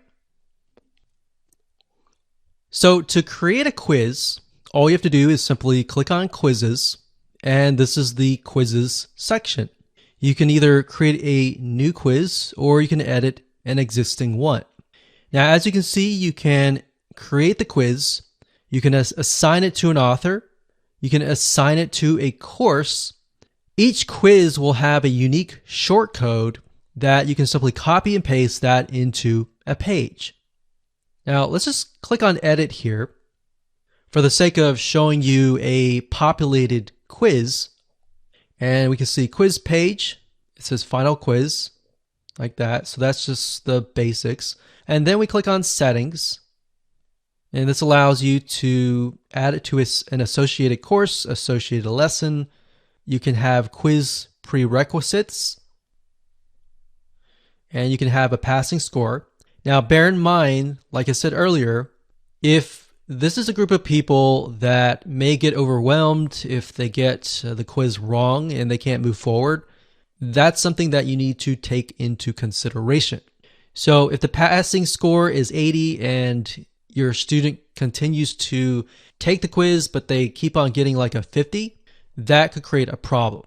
So to create a quiz, all you have to do is simply click on quizzes, and this is the quizzes section. You can either create a new quiz or you can edit an existing one. Now, as you can see, you can create the quiz, you can assign it to an author, you can assign it to a course. Each quiz will have a unique shortcode that you can simply copy and paste that into a page. Now, let's just click on edit here for the sake of showing you a populated quiz. And we can see quiz page. It says final quiz like that. So that's just the basics. And then we click on settings. And this allows you to add it to an associated course, associated lesson. You can have quiz prerequisites. And you can have a passing score. Now, bear in mind, like I said earlier, if this is a group of people that may get overwhelmed if they get the quiz wrong and they can't move forward, that's something that you need to take into consideration. So if the passing score is 80 and your student continues to take the quiz, but they keep on getting like a 50, that could create a problem.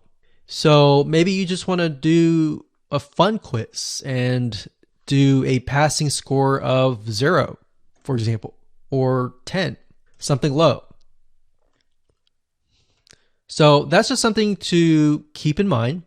So maybe you just want to do a fun quiz and do a passing score of 0, for example, or 10, something low. So that's just something to keep in mind.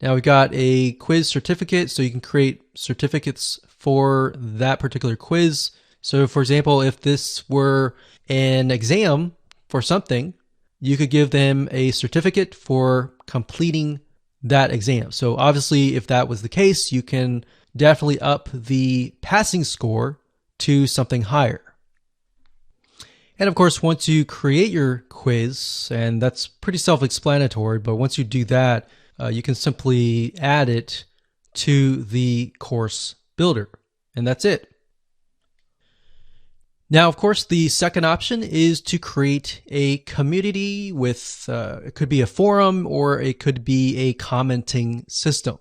Now we've got a quiz certificate, so you can create certificates for that particular quiz. So for example, if this were an exam for something, you could give them a certificate for completing that exam. So obviously, if that was the case, you can definitely up the passing score to something higher. And of course, once you create your quiz, and that's pretty self-explanatory, but once you do that, you can simply add it to the course builder, and that's it. Now, of course, the second option is to create a community with, it could be a forum or it could be a commenting system.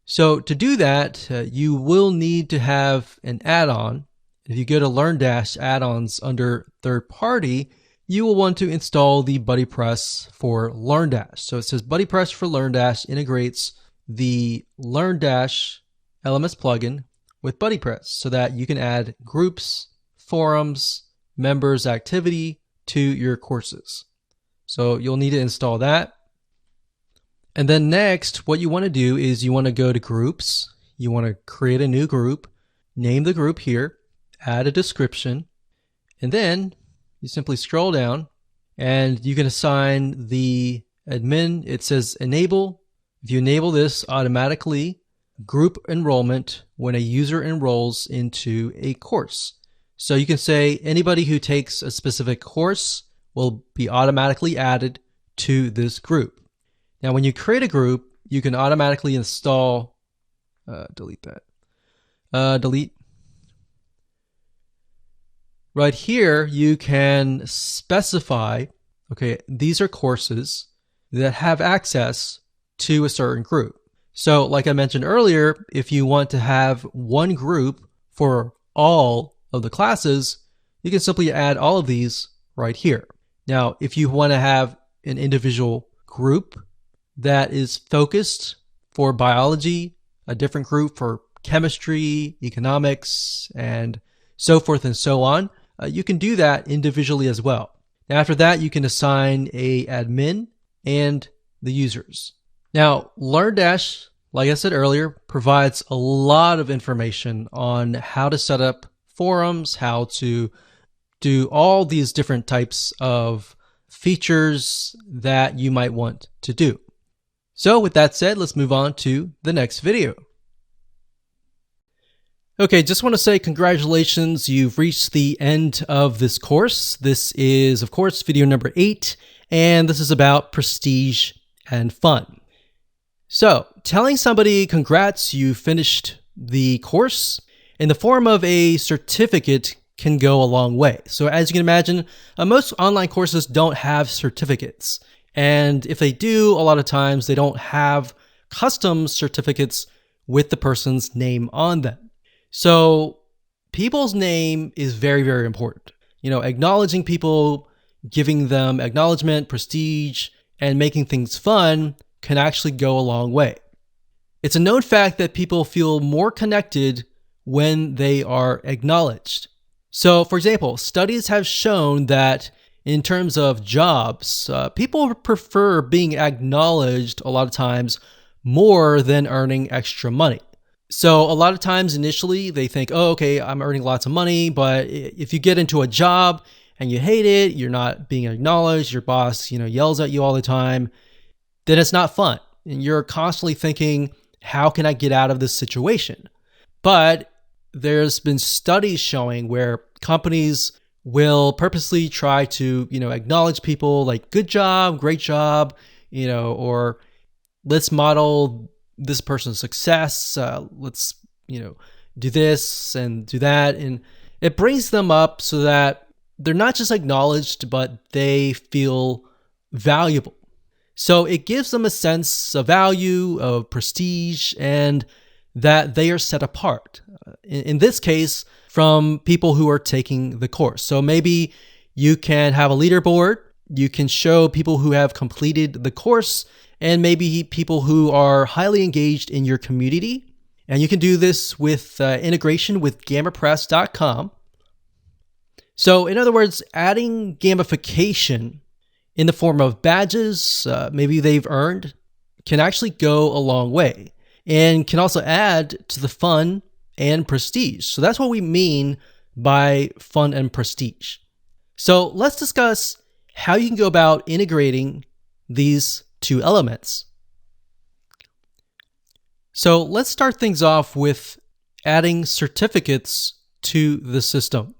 So to do that, you will need to have an add-on. If you go to LearnDash add-ons under third party, you will want to install the BuddyPress for LearnDash. So it says BuddyPress for LearnDash integrates the LearnDash LMS plugin with BuddyPress so that you can add groups, forums, members activity to your courses. So you'll need to install that. And then next, what you want to do is you want to go to groups. You want to create a new group, name the group here, add a description, and then you simply scroll down and you can assign the admin. It says enable. If you enable this, automatically group enrollment when a user enrolls into a course. So you can say anybody who takes a specific course will be automatically added to this group. Now, when you create a group, you can automatically install, delete that, delete. right here, you can specify, okay, these are courses that have access to a certain group. So like I mentioned earlier, if you want to have one group for all of the classes, you can simply add all of these right here. Now, if you want to have an individual group that is focused for biology, a different group for chemistry, economics, and so forth and so on, you can do that individually as well. Now, after that, you can assign a admin and the users. Now, LearnDash, like I said earlier, provides a lot of information on how to set up forums, how to do all these different types of features that you might want to do. So with that said, let's move on to the next video. Okay, just want to say congratulations. You've reached the end of this course. This is, of course, video number 8, and this is about prestige and fun. So telling somebody congrats, you finished the course in the form of a certificate can go a long way. So as you can imagine, most online courses don't have certificates. And if they do, a lot of times they don't have custom certificates with the person's name on them. So people's name is very, very important. You know, acknowledging people, giving them acknowledgement, prestige, and making things fun can actually go a long way. It's a known fact that people feel more connected when they are acknowledged. So, for example, studies have shown that in terms of jobs, people prefer being acknowledged a lot of times more than earning extra money. So a lot of times initially they think, oh, okay, I'm earning lots of money, but if you get into a job and you hate it, you're not being acknowledged, your boss, yells at you all the time, then it's not fun. And you're constantly thinking, how can I get out of this situation? But there's been studies showing where companies will purposely try to, acknowledge people like good job, great job, or let's model this person's success. Let's, do this and do that. And it brings them up so that they're not just acknowledged, but they feel valuable. So it gives them a sense of value, of prestige, and that they are set apart. In this case, from people who are taking the course. So maybe you can have a leaderboard. You can show people who have completed the course and maybe people who are highly engaged in your community. And you can do this with integration with GammaPress.com. So in other words, adding gamification in the form of badges, maybe they've earned, can actually go a long way and can also add to the fun and prestige. So that's what we mean by fun and prestige. So let's discuss how you can go about integrating these two elements. So let's start things off with adding certificates to the system.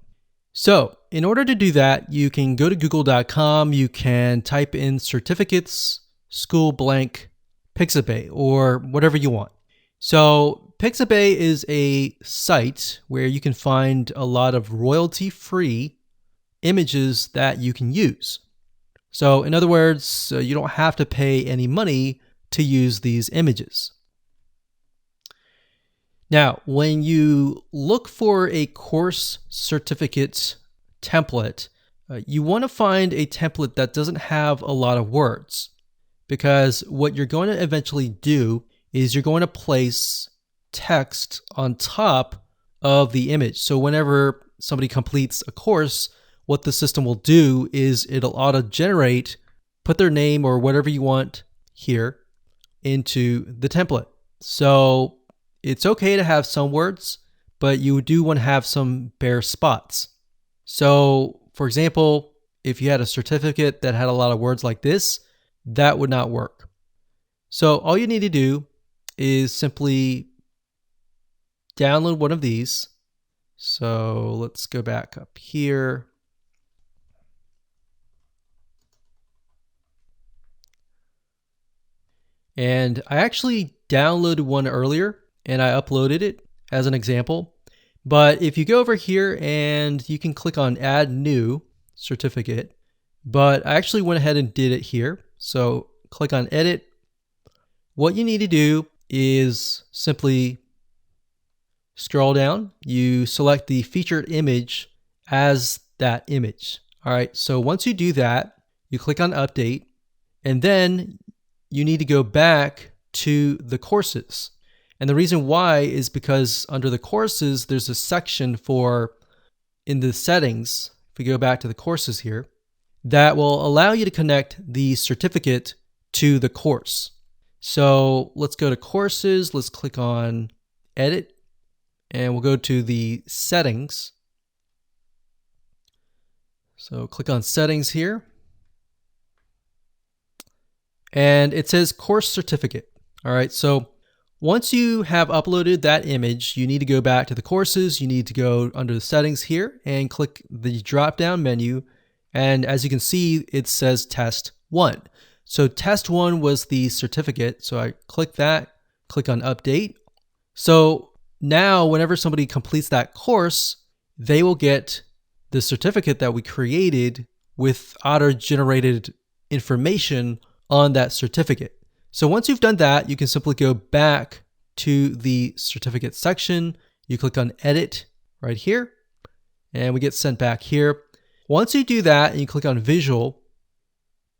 So in order to do that, you can go to google.com, you can type in certificates, school blank, Pixabay, or whatever you want. So Pixabay is a site where you can find a lot of royalty-free images that you can use. So in other words, you don't have to pay any money to use these images. Now, when you look for a course certificate template, you want to find a template that doesn't have a lot of words, because what you're going to eventually do is you're going to place text on top of the image. So whenever somebody completes a course, what the system will do is it'll auto-generate, put their name or whatever you want here into the template. So it's okay to have some words, but you do want to have some bare spots. So for example, if you had a certificate that had a lot of words like this, that would not work. So all you need to do is simply download one of these. So let's go back up here. And I actually downloaded one earlier and I uploaded it as an example. But if you go over here and you can click on add new certificate, but I actually went ahead and did it here. So click on edit. What you need to do is simply scroll down. You select the featured image as that image. All right. So once you do that, you click on update, and then you need to go back to the courses. And the reason why is because under the courses, there's a section for, in the settings, if we go back to the courses here, that will allow you to connect the certificate to the course. So let's go to courses. Let's click on edit, and we'll go to the settings. So click on settings here. And it says course certificate. All right. So once you have uploaded that image, you need to go back to the courses. You need to go under the settings here and click the drop down menu. And as you can see, it says test 1. So test 1 was the certificate. So I click that, click on update. So now whenever somebody completes that course, they will get the certificate that we created with auto-generated information on that certificate. So once you've done that, you can simply go back to the certificate section. You click on edit right here, and we get sent back here. Once you do that and you click on visual,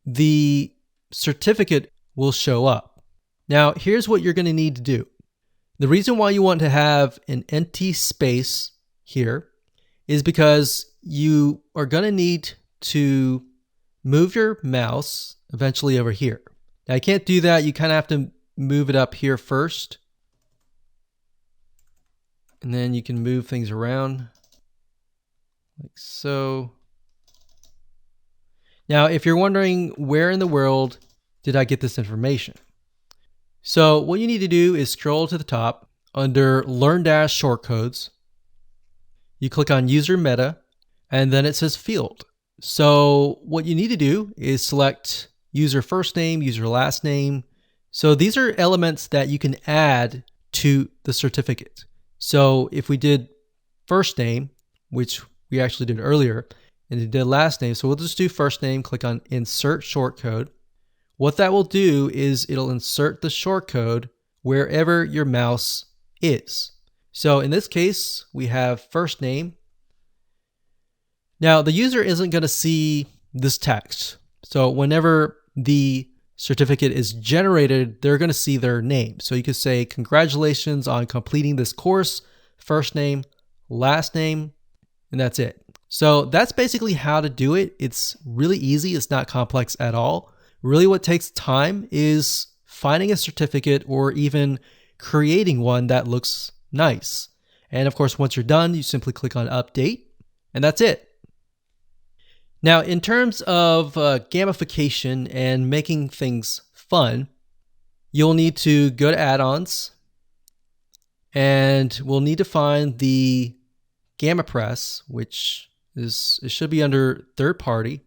the certificate will show up. Now, here's what you're going to need to do. The reason why you want to have an empty space here is because you are going to need to move your mouse eventually over here. Now, you can't do that. You kind of have to move it up here first. And then you can move things around like so. Now, if you're wondering where in the world did I get this information? So what you need to do is scroll to the top under Learn Dash Shortcodes. You click on User Meta, and then it says Field. So what you need to do is select user first name, user last name. So these are elements that you can add to the certificate. So if we did first name, which we actually did earlier, and it did last name, so we'll just do first name, click on Insert Shortcode. What that will do is it'll insert the shortcode wherever your mouse is. So in this case, we have first name. Now the user isn't going to see this text. So whenever the certificate is generated, they're going to see their name. So you could say, congratulations on completing this course, first name, last name, and that's it. So that's basically how to do it. It's really easy. It's not complex at all. Really what takes time is finding a certificate or even creating one that looks nice. And of course, once you're done, you simply click on update, and that's it. Now, in terms of gamification and making things fun, you'll need to go to add-ons, and we'll need to find the GammaPress, which is, it should be under third party.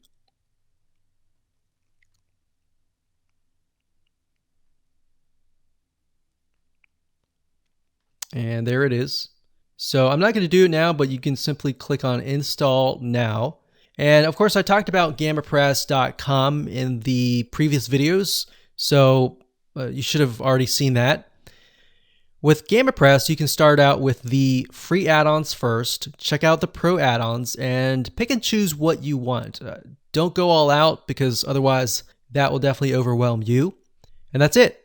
And there it is. So I'm not going to do it now, but you can simply click on install now. And of course, I talked about GammaPress.com in the previous videos, so you should have already seen that. With GammaPress, you can start out with the free add-ons first, check out the pro add-ons, and pick and choose what you want. Don't go all out, because otherwise that will definitely overwhelm you. And that's it.